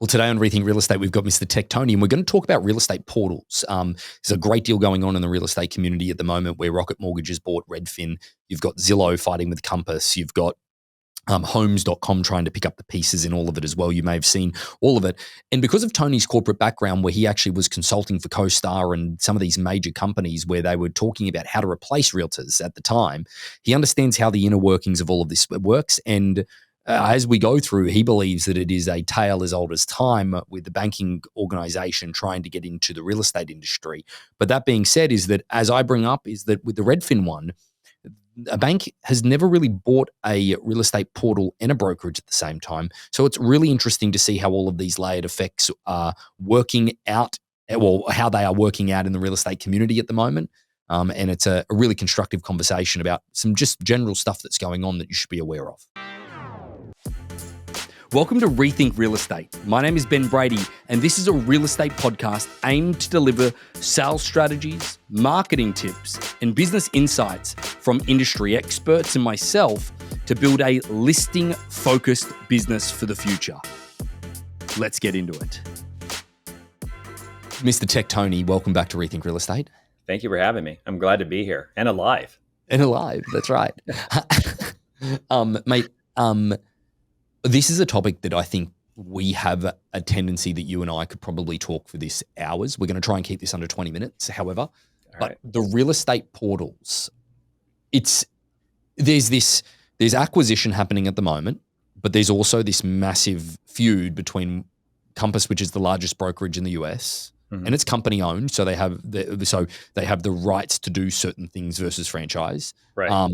Well, today on Rethink Real Estate, we've got Mr. Tech Tony, and we're going to talk about real estate portals. There's a great deal going on in the real estate community at the moment where Rocket Mortgages bought Redfin. You've got Zillow fighting with Compass. You've got homes.com trying to pick up the pieces in all of it as well. You may have seen all of it. And because of Tony's corporate background, where he actually was consulting for CoStar and some of these major companies where they were talking about how to replace realtors at the time, he understands how the inner workings of all of this works. And as we go through, he believes that it is a tale as old as time with the banking organization trying to get into the real estate industry. But that being said, is that as I bring up, is that with the Redfin one, a bank has never really bought a real estate portal and a brokerage at the same time. So it's really interesting to see how all of these layered effects are working out, or how they are working out in the real estate community at the moment. And it's a really constructive conversation about some just general stuff that's going on that you should be aware of. Welcome to Rethink Real Estate. My name is Ben Brady, and this is a real estate podcast aimed to deliver sales strategies, marketing tips, and business insights from industry experts and myself to build a listing-focused business for the future. Let's get into it. Mr. Tech Tony, welcome back to Rethink Real Estate. Thank you for having me. I'm glad to be here and alive. And alive, that's right. Mate, this is a topic that I think we have a tendency that you and I could probably talk for this hours. We're going to try and keep this under 20 minutes, however. But the real estate portals, there's acquisition happening at the moment, but there's also this massive feud between Compass, which is the largest brokerage in the US, and it's company owned, so they have the rights to do certain things versus franchise. Right.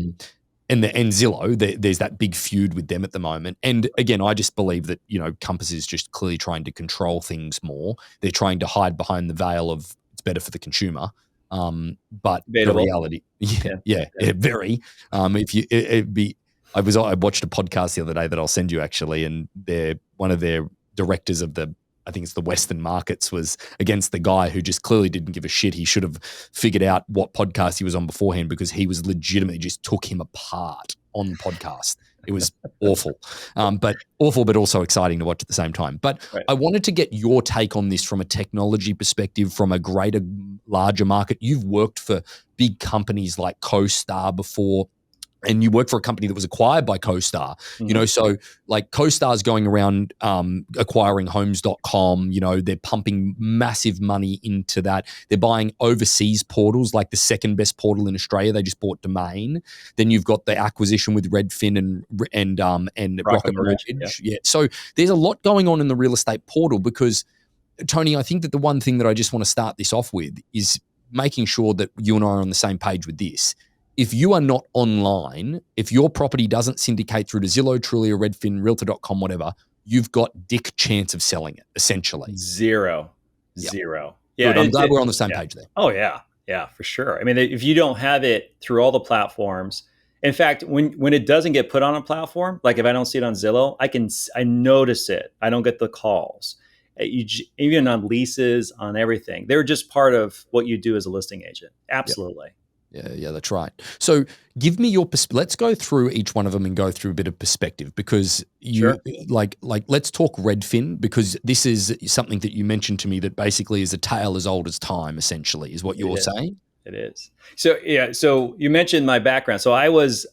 And Zillow, there's that big feud with them at the moment. And again, I just believe that, Compass is just clearly trying to control things more. They're trying to hide behind the veil of it's better for the consumer. But Debatable. The reality, very. I watched a podcast the other day that I'll send you actually, and one of their directors of I think it's the Western markets, was against the guy who just clearly didn't give a shit. He should have figured out what podcast he was on beforehand, because he was legitimately just took him apart on the podcast. It was awful, but also exciting to watch at the same time. But right. I wanted to get your take on this from a technology perspective, from a greater, larger market. You've worked for big companies like CoStar before, and you work for a company that was acquired by CoStar, so like CoStar's going around acquiring homes.com, they're pumping massive money into that. They're buying overseas portals, like the second best portal in Australia. They just bought Domain. Then you've got the acquisition with Redfin and Rocket Mortgage. Yeah. So there's a lot going on in the real estate portal, because Tony, I think that the one thing that I just want to start this off with is making sure that you and I are on the same page with this. If you are not online, if your property doesn't syndicate through to Zillow, Trulia, Redfin, Realtor.com, whatever, you've got dick chance of selling it, essentially. Zero. Yeah. Yeah, good. I'm glad we're on the same page there. Oh, yeah. Yeah, for sure. I mean, if you don't have it through all the platforms, in fact, when it doesn't get put on a platform, like if I don't see it on Zillow, I notice it. I don't get the calls. Even on leases, on everything. They're just part of what you do as a listing agent. Absolutely. Yep. Yeah, that's right. So give me your let's go through each one of them and go through a bit of perspective, because let's talk Redfin, because this is something that you mentioned to me that basically is a tale as old as time, essentially, is what you're saying. It is. So you mentioned my background. So I was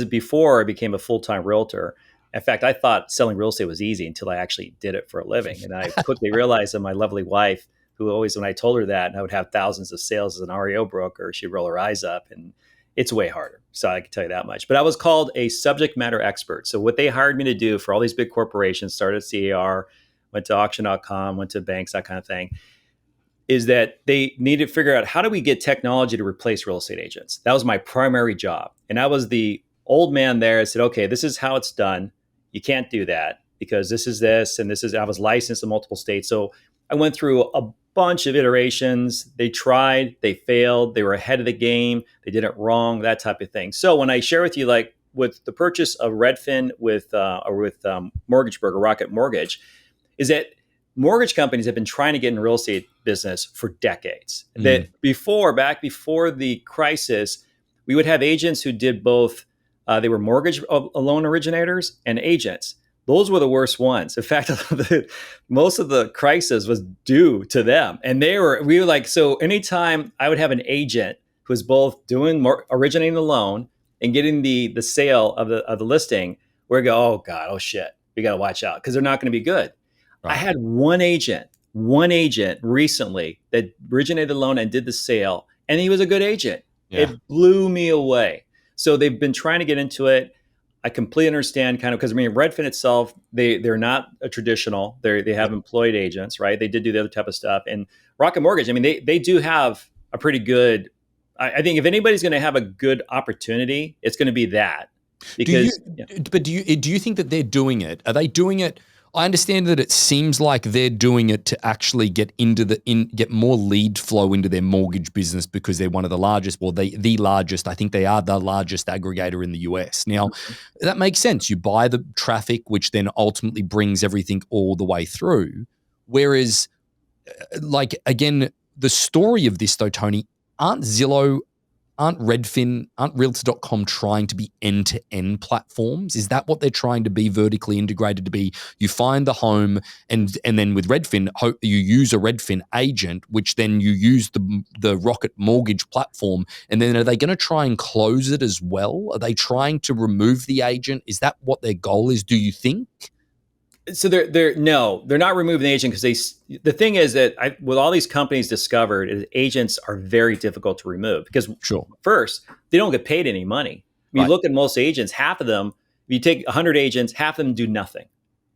before I became a full-time realtor. In fact, I thought selling real estate was easy until I actually did it for a living. And I quickly realized that my lovely wife, who always, when I told her that, and I would have thousands of sales as an REO broker, she'd roll her eyes up, and it's way harder. So I can tell you that much. But I was called a subject matter expert. So what they hired me to do for all these big corporations, started at CAR, went to auction.com, went to banks, that kind of thing, is that they needed to figure out, how do we get technology to replace real estate agents? That was my primary job. And I was the old man there. I said, okay, this is how it's done. You can't do that because this is this, and this is, I was licensed in multiple states. So I went through a bunch of iterations. They tried, they failed, they were ahead of the game, they did it wrong, that type of thing. So when I share with you, like with the purchase of Redfin with Mortgage Broker, Rocket Mortgage, is that mortgage companies have been trying to get in the real estate business for decades. That back before the crisis, we would have agents who did both. They were mortgage loan originators and agents. those were the worst ones. In fact, most of the crisis was due to them. And we were like, so anytime I would have an agent who was both originating the loan and getting the sale of the listing, we go, oh God, oh shit, we got to watch out because they're not going to be good. Right. I had one agent recently that originated the loan and did the sale, and he was a good agent. Yeah. It blew me away. So they've been trying to get into it. I completely understand kind of because Redfin itself, they're not a traditional. They have employed agents, right? They did do the other type of stuff. And Rocket Mortgage, they do have a pretty good. I think if anybody's going to have a good opportunity, it's going to be that. Because, do you think that they're doing it? Are they doing it? I understand that it seems like they're doing it to actually get more lead flow into their mortgage business because they're one of the largest, the largest. I think they are the largest aggregator in the US. Now, that makes sense. You buy the traffic, which then ultimately brings everything all the way through. Whereas, again, the story of this though, Tony, aren't Zillow, aren't Redfin, aren't Realtor.com trying to be end-to-end platforms? Is that what they're trying to be, vertically integrated to be? You find the home and then with Redfin, you use a Redfin agent, which then you use the Rocket Mortgage platform. And then are they going to try and close it as well? Are they trying to remove the agent? Is that what their goal is, do you think? So they're not removing the agent because the thing is that what all these companies discovered is agents are very difficult to remove because first, they don't get paid any money. When you look at most agents, half of them, if you take 100 agents, half of them do nothing.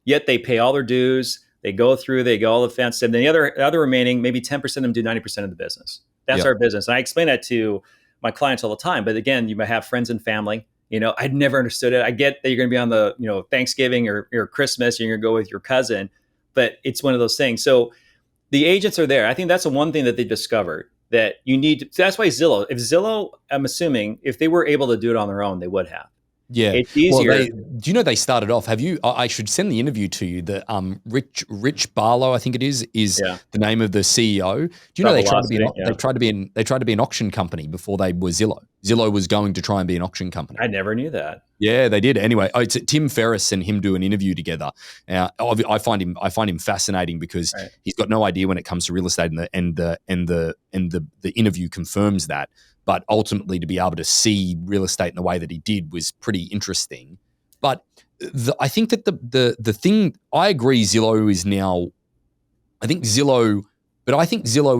Yet they pay all their dues, they go all the fence, and then the other remaining, maybe 10% of them do 90% of the business. That's our business. And I explain that to my clients all the time. But again, you might have friends and family. I'd never understood it. I get that you're going to be on the, Thanksgiving or Christmas, and you're going to go with your cousin, but it's one of those things. So the agents are there. I think that's the one thing that they discovered that you need to, so that's why Zillow, I'm assuming if they were able to do it on their own, they would have. Yeah. It's easier. Well, do you know they started off, I should send the interview to you, the Rich Barlow, I think it is the name of the CEO. Do you know they tried to be an auction company before they were Zillow. Zillow was going to try and be an auction company. I never knew that. Yeah, they did. Anyway, it's Tim Ferriss and him do an interview together. I find him fascinating because he's got no idea when it comes to real estate, and the interview confirms that. But ultimately, to be able to see real estate in the way that he did was pretty interesting. But I think that the thing, I agree, Zillow is now. I think Zillow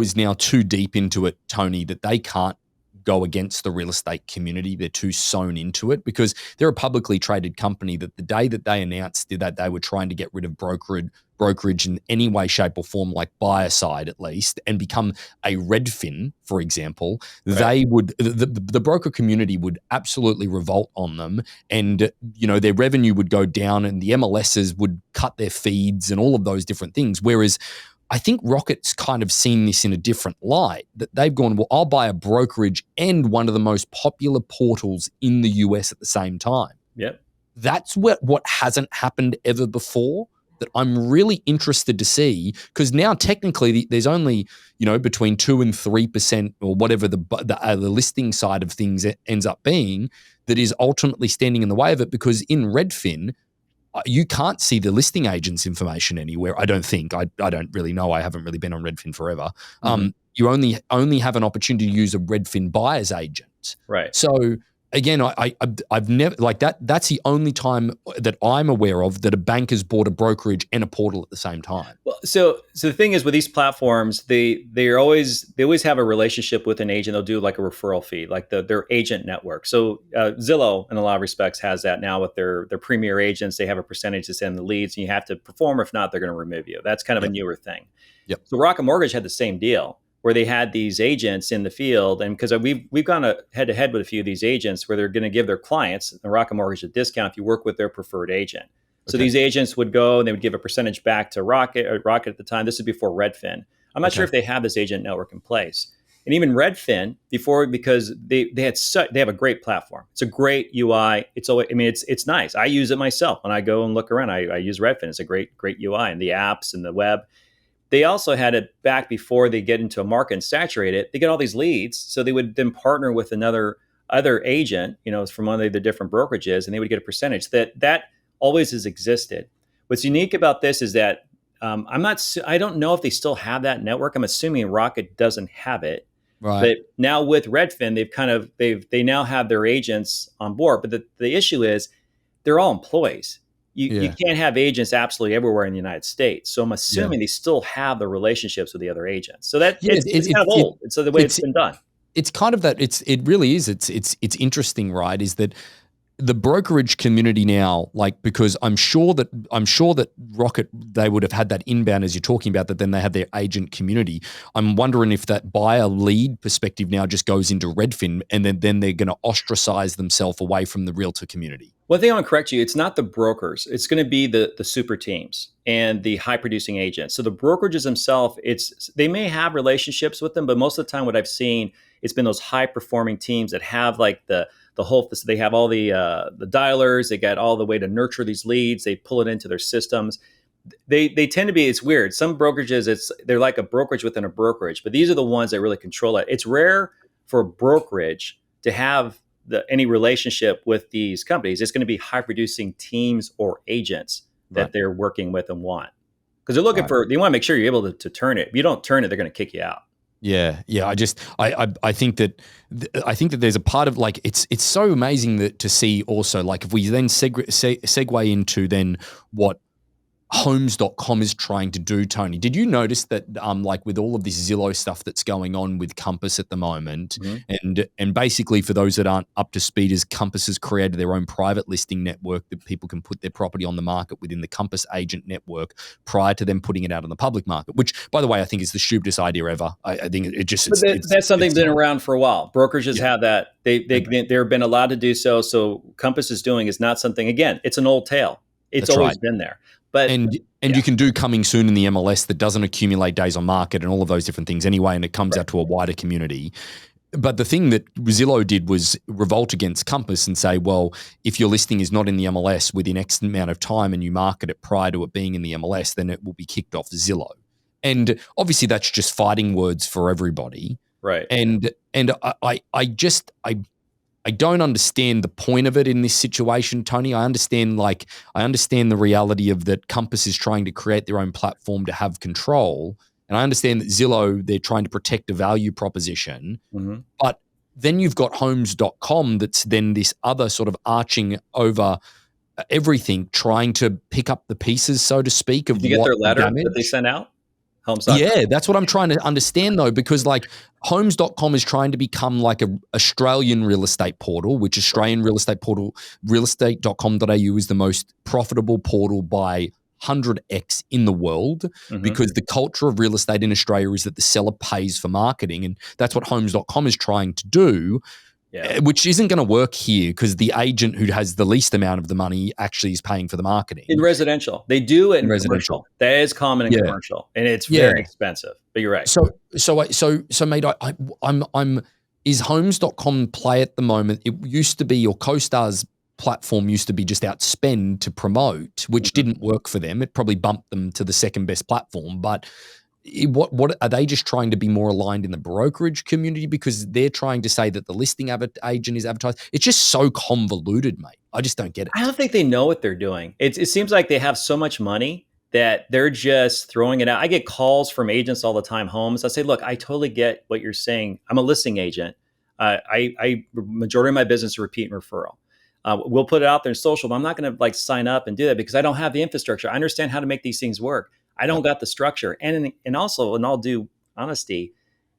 is now too deep into it, Tony, that they can't go against the real estate community. They're too sewn into it because they're a publicly traded company that the day that they announced that they were trying to get rid of brokerage in any way, shape or form, like buyer side at least, and become a Redfin, for example, they would, the broker community would absolutely revolt on them, and their revenue would go down and the MLSs would cut their feeds and all of those different things. Whereas I think Rocket's kind of seen this in a different light, that they've gone, well, I'll buy a brokerage and one of the most popular portals in the US at the same time. Yep. That's what hasn't happened ever before, that I'm really interested to see, because now technically there's only, between 2 and 3% or whatever the listing side of things ends up being, that is ultimately standing in the way of it, because in Redfin, you can't see the listing agent's information anywhere. I don't think. I don't really know. I haven't really been on Redfin forever. You only have an opportunity to use a Redfin buyer's agent. Right. So again, I've never, like that. That's the only time that I'm aware of that a bank has bought a brokerage and a portal at the same time. Well, so the thing is with these platforms, they always have a relationship with an agent. They'll do like a referral fee, like their agent network. So Zillow, in a lot of respects, has that now with their premier agents. They have a percentage to send the leads, and you have to perform. If not, they're going to remove you. That's kind of a newer thing. Yep. So Rocket Mortgage had the same deal, where they had these agents in the field. And because we've gone head to head with a few of these agents where they're going to give their clients, the Rocket Mortgage, a discount if you work with their preferred agent. So these agents would go and they would give a percentage back to Rocket at the time. This is before Redfin. I'm not sure if they have this agent network in place. And even Redfin before, because they have a great platform. It's a great UI. It's nice. I use it myself when I go and look around. I use Redfin. It's a great UI, and the apps and the web. They also had it back before they get into a market and saturate it. They get all these leads. So they would then partner with other agent, from one of the different brokerages, and they would get a percentage. That always has existed. What's unique about this is that I don't know if they still have that network. I'm assuming Rocket doesn't have it. Right. But now with Redfin, they now have their agents on board. But the issue is they're all employees. You can't have agents absolutely everywhere in the United States. So I'm assuming they still have the relationships with the other agents. So that it's kind of old. It's the way it's been done. It's kind of that. It really is. It's interesting, right? Is that the brokerage community now, like, because I'm sure that Rocket, they would have had that inbound as you're talking about, that then they have their agent community. I'm wondering if that buyer lead perspective now just goes into Redfin, and then they're going to ostracize themselves away from the realtor community. One thing I want to correct you, it's not the brokers. It's going to be the super teams and the high producing agents. So the brokerages themselves, they may have relationships with them, but most of the time what I've seen, it's been those high performing teams that have like the whole, they have all the dialers, they got all the way to nurture these leads, they pull it into their systems. They tend to be, it's weird. Some brokerages, they're like a brokerage within a brokerage, but these are the ones that really control it. It's rare for a brokerage to have any relationship with these companies. It's going to be high producing teams or agents that they're working with and want, because they're looking they want to make sure you're able to turn it. If you don't turn it, they're going to kick you out. Yeah. I think that there's a part of, like, it's so amazing that to see also, like, if we then segue into then what Homes.com is trying to do, Tony. Did you notice that, like, with all of this Zillow stuff that's going on with Compass at the moment, and basically for those that aren't up to speed, is Compass has created their own private listing network that people can put their property on the market within the Compass agent network prior to them putting it out on the public market, which, by the way, I think is the stupidest idea ever. I think that's something that's been around for a while. Brokerages have that. They've been allowed to do so. So Compass is doing is not something, again, it's an old tale. It's always been there. But you can do coming soon in the MLS that doesn't accumulate days on market and all of those different things anyway, and it comes out to a wider community. But the thing that Zillow did was revolt against Compass and say, well, if your listing is not in the MLS within X amount of time and you market it prior to it being in the MLS, then it will be kicked off Zillow. And obviously that's just fighting words for everybody. Right. And I don't understand the point of it in this situation, Tony. I understand the reality of that Compass is trying to create their own platform to have control. And I understand that Zillow, they're trying to protect a value proposition. But then you've got Homes.com that's then this other sort of arching over everything, trying to pick up the pieces, so to speak, of Did you get their letter that they sent out? Homes.com. Yeah, that's what I'm trying to understand, though, because like Homes.com is trying to become like a Australian real estate portal, which Australian real estate portal, realestate.com.au is the most profitable portal by 100x in the world, because the culture of real estate in Australia is that the seller pays for marketing. And that's what Homes.com is trying to do. Which isn't going to work here, because the agent who has the least amount of the money actually is paying for the marketing. In residential. They do it in residential. That is common in commercial, and it's very expensive. But you're right. So mate, I'm is Homes.com play at the moment? It used to be your CoStar's platform used to be just outspend to promote, which didn't work for them. It probably bumped them to the second best platform, but what are they just trying to be more aligned in the brokerage community, because they're trying to say that the listing agent is advertised? It's just so convoluted, mate. I just don't get it. I don't think they know what they're doing. It seems like they have so much money that they're just throwing it out. I get calls from agents all the time, Homes. I say, look, I totally get what you're saying. I'm a listing agent. Majority of my business is repeat and referral. We'll put it out there in social, but I'm not going to like sign up and do that because I don't have the infrastructure. I understand how to make these things work. I don't got the structure. And also, in all due honesty,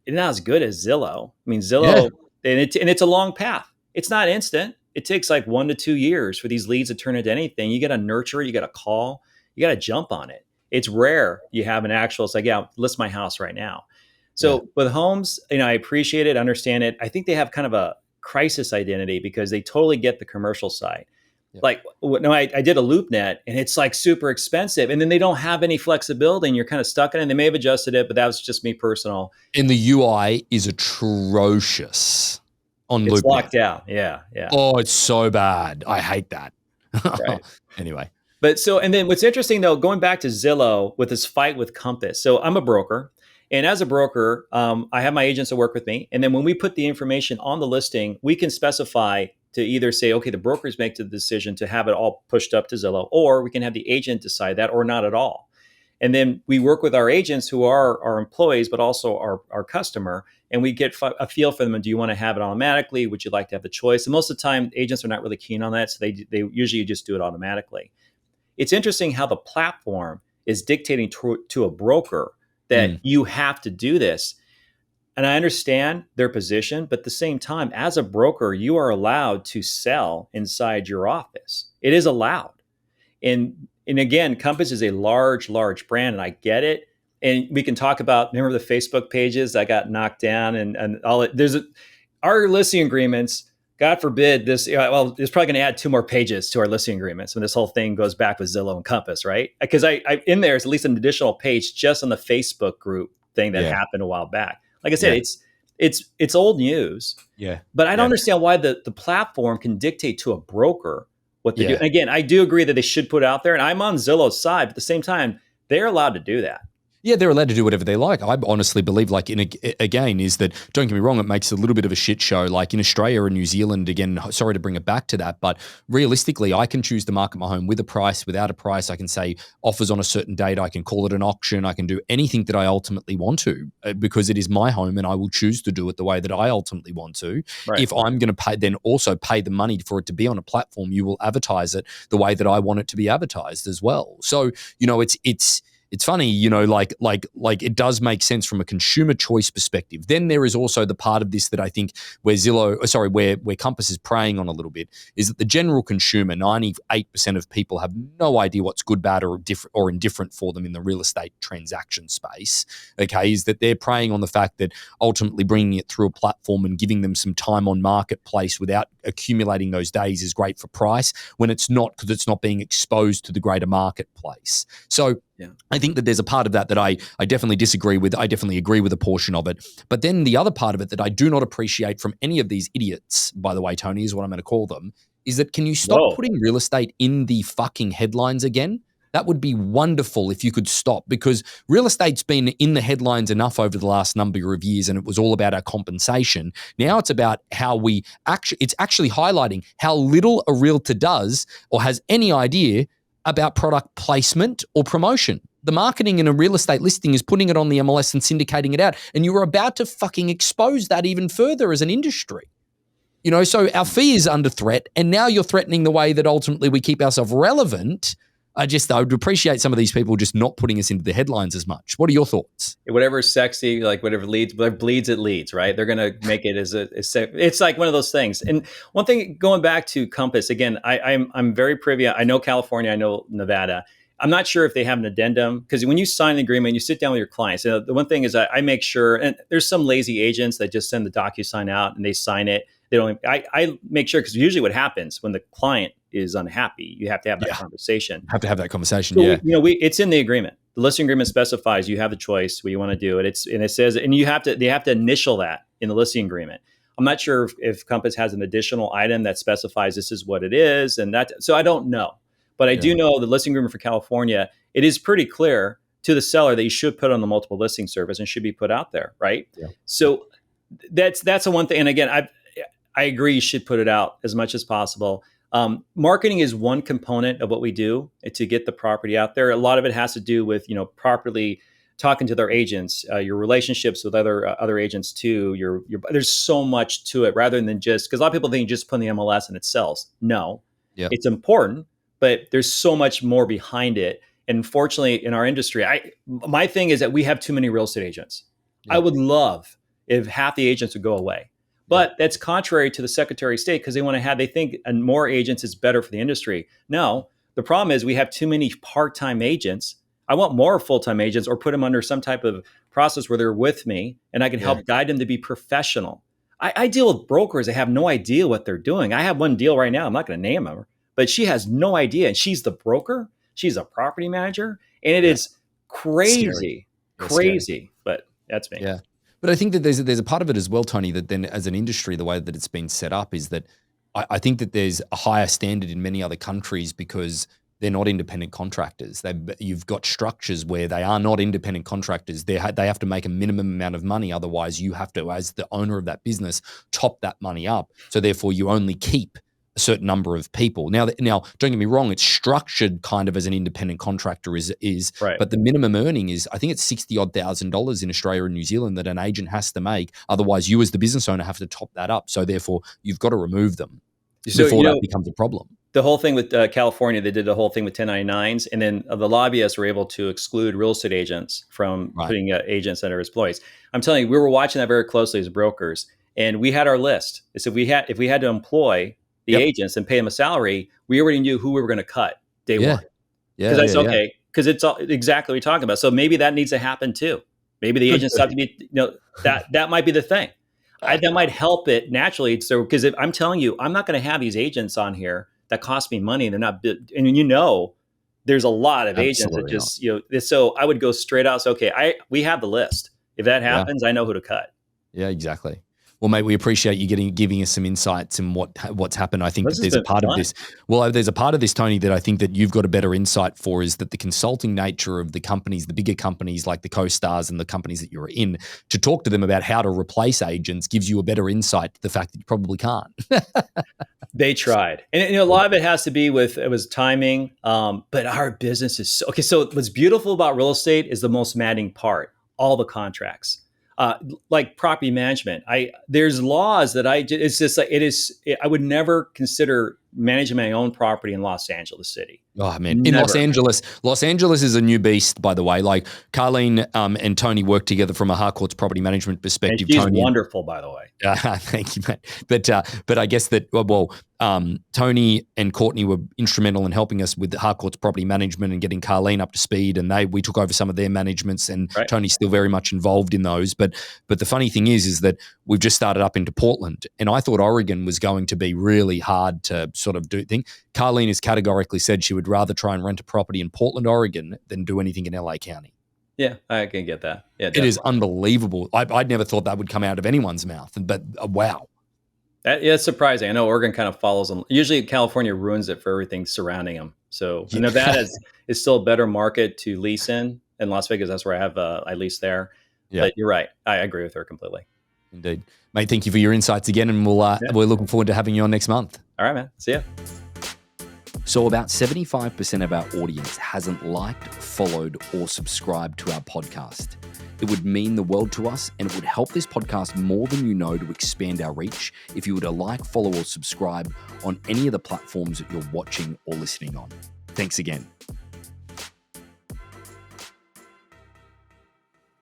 it's not as good as Zillow. I mean, Zillow, and it's a long path. It's not instant. It takes like 1 to 2 years for these leads to turn into anything. You got to nurture it. You got to call. You got to jump on it. It's rare you have an actual, it's like, list my house right now. So with Homes, I appreciate it, understand it. I think they have kind of a crisis identity because they totally get the commercial side. Like, no, I did a LoopNet and it's like super expensive, and then they don't have any flexibility and you're kind of stuck in it. And they may have adjusted it, but that was just me personal. And the UI is atrocious on LoopNet. It's locked down. Yeah. Oh, it's so bad. I hate that. Right. Anyway. But and then what's interesting though, going back to Zillow with this fight with Compass. So I'm a broker. And as a broker, I have my agents that work with me. And then when we put the information on the listing, we can specify to either say, okay, the brokers make the decision to have it all pushed up to Zillow, or we can have the agent decide that, or not at all. And then we work with our agents who are our employees, but also our customer, and we get a feel for them. And do you want to have it automatically? Would you like to have the choice? And most of the time, agents are not really keen on that, so they usually just do it automatically. It's interesting how the platform is dictating to a broker that you have to do this. And I understand their position, but at the same time, as a broker, you are allowed to sell inside your office. It is allowed. And again, Compass is a large brand, and I get it. And we can talk about, remember the Facebook pages that got knocked down and all it. Our listing agreements, God forbid this, it's probably going to add 2 more pages to our listing agreements when this whole thing goes back with Zillow and Compass, right? Because I in there is at least an additional page just on the Facebook group thing that happened a while back. Like I said, it's old news. Yeah. But I don't understand why the platform can dictate to a broker what to do. And again, I do agree that they should put it out there, and I'm on Zillow's side, but at the same time, they're allowed to do that. Yeah, they're allowed to do whatever they like. I honestly believe, like, again, is that, don't get me wrong, it makes it a little bit of a shit show. Like in Australia and New Zealand, again, sorry to bring it back to that, but realistically, I can choose to market my home with a price, without a price. I can say offers on a certain date. I can call it an auction. I can do anything that I ultimately want to because it is my home, and I will choose to do it the way that I ultimately want to. Right. If I'm going to pay, then also pay the money for it to be on a platform, you will advertise it the way that I want it to be advertised as well. So, it's funny, like it does make sense from a consumer choice perspective. Then there is also the part of this that I think where Compass is preying on a little bit, is that the general consumer, 98% of people have no idea what's good, bad, or different or indifferent for them in the real estate transaction space. Okay, is that they're preying on the fact that ultimately bringing it through a platform and giving them some time on marketplace without accumulating those days is great for price, when it's not, because it's not being exposed to the greater marketplace. So I think that there's a part of that I definitely disagree with. I definitely agree with a portion of it. But then the other part of it that I do not appreciate from any of these idiots, by the way, Tony, is what I'm going to call them, is that can you stop putting real estate in the fucking headlines again? That would be wonderful if you could stop, because real estate's been in the headlines enough over the last number of years, and it was all about our compensation. Now it's about how it's actually highlighting how little a realtor does or has any idea about product placement or promotion. The marketing in a real estate listing is putting it on the MLS and syndicating it out. And you are about to fucking expose that even further as an industry. So our fee is under threat, and now you're threatening the way that ultimately we keep ourselves relevant. I would appreciate some of these people just not putting us into the headlines as much. What are your thoughts? Whatever's sexy, like whatever bleeds, it leads, right? They're going to make it it's like one of those things. And one thing, going back to Compass, again, I'm very privy. I know California, I know Nevada. I'm not sure if they have an addendum, because when you sign an agreement, you sit down with your clients. The one thing is I make sure, and there's some lazy agents that just send the DocuSign out and they sign it. They don't. I make sure, because usually what happens when the client is unhappy, you have to have that conversation. Have to have that conversation. So it's in the agreement. The listing agreement specifies you have the choice what you want to do. It says, and they have to initial that in the listing agreement. I'm not sure if Compass has an additional item that specifies this is what it is, and that. So I don't know, but I do know the listing agreement for California. It is pretty clear to the seller that you should put on the multiple listing service and should be put out there, right? Yeah. So that's the one thing. And again, I agree, you should put it out as much as possible. Marketing is one component of what we do to get the property out there. A lot of it has to do with, properly talking to their agents, your relationships with other agents too. There's so much to it, rather than just, because a lot of people think you just put in the MLS and it sells. No, It's important, but there's so much more behind it. And unfortunately, in our industry, my thing is that we have too many real estate agents. I would love if half the agents would go away. But that's contrary to the Secretary of State, because they think more agents is better for the industry. No, the problem is we have too many part-time agents. I want more full-time agents, or put them under some type of process where they're with me and I can help guide them to be professional. I deal with brokers that have no idea what they're doing. I have one deal right now. I'm not going to name her, but she has no idea. And she's the broker. She's a property manager. And it is crazy, but that's me. Yeah. But I think that there's a part of it as well, Tony, that then as an industry, the way that it's been set up is that I think that there's a higher standard in many other countries, because they're not independent contractors. You've got structures where they are not independent contractors. They have to make a minimum amount of money. Otherwise, you have to, as the owner of that business, top that money up. So therefore, you only keep a certain number of people. Now, don't get me wrong, it's structured kind of as an independent contractor is, Right. but the minimum earning is, I think it's $60,000 in Australia and New Zealand that an agent has to make. Otherwise, you as the business owner have to top that up. So therefore, you've got to remove them before that becomes a problem. The whole thing with California, they did the whole thing with 1099s, and then the lobbyists were able to exclude real estate agents from putting agents that are employees. I'm telling you, we were watching that very closely as brokers, and we had our list. So if we had to employ the agents and pay them a salary, we already knew who we were going to cut day one. Because that's okay. Because it's all, exactly what you're talking about. So maybe that needs to happen too. Maybe the agents have to be, that might be the thing. That might help it naturally. So, because I'm telling you, I'm not going to have these agents on here that cost me money and they're not, and there's a lot of agents that just, so I would go straight out. So, okay, we have the list. If that happens, I know who to cut. Yeah, exactly. Well, mate, we appreciate you giving us some insights in what's happened. I think that there's a part of this. Well, there's a part of this, Tony, that I think that you've got a better insight for, is that the consulting nature of the companies, the bigger companies like the CoStars and the companies that you're in, to talk to them about how to replace agents gives you a better insight to the fact that you probably can't. They tried. And a lot of it has to be with, it was timing. But our business is so what's beautiful about real estate is the most maddening part, all the contracts. Like property management, there's laws that it's just like, I would never consider managing my own property in Los Angeles City. Oh man, in Los Angeles is a new beast, by the way. Like Carlene and Tony work together from a Harcourts property management perspective. And she's wonderful, by the way. Thank you, mate. But I guess that Tony and Courtney were instrumental in helping us with the Harcourts property management and getting Carlene up to speed, and we took over some of their managements, and Tony's still very much involved in those. But the funny thing is that we've just started up into Portland, and I thought Oregon was going to be really hard to sort of do things. Carlene has categorically said she would rather try and rent a property in Portland, Oregon than do anything in LA County. Yeah, I can get that. Yeah, definitely. It is unbelievable. I'd never thought that would come out of anyone's mouth, but wow. It's surprising. I know Oregon kind of follows them. Usually California ruins it for everything surrounding them. So Nevada is still a better market to lease in. In Las Vegas, that's where I lease there. Yeah. But you're right. I agree with her completely. Indeed. Mate, thank you for your insights again, and we're looking forward to having you on next month. All right, man. See ya. So about 75% of our audience hasn't liked, followed, or subscribed to our podcast. It would mean the world to us, and it would help this podcast more than you know to expand our reach if you were to like, follow, or subscribe on any of the platforms that you're watching or listening on. Thanks again.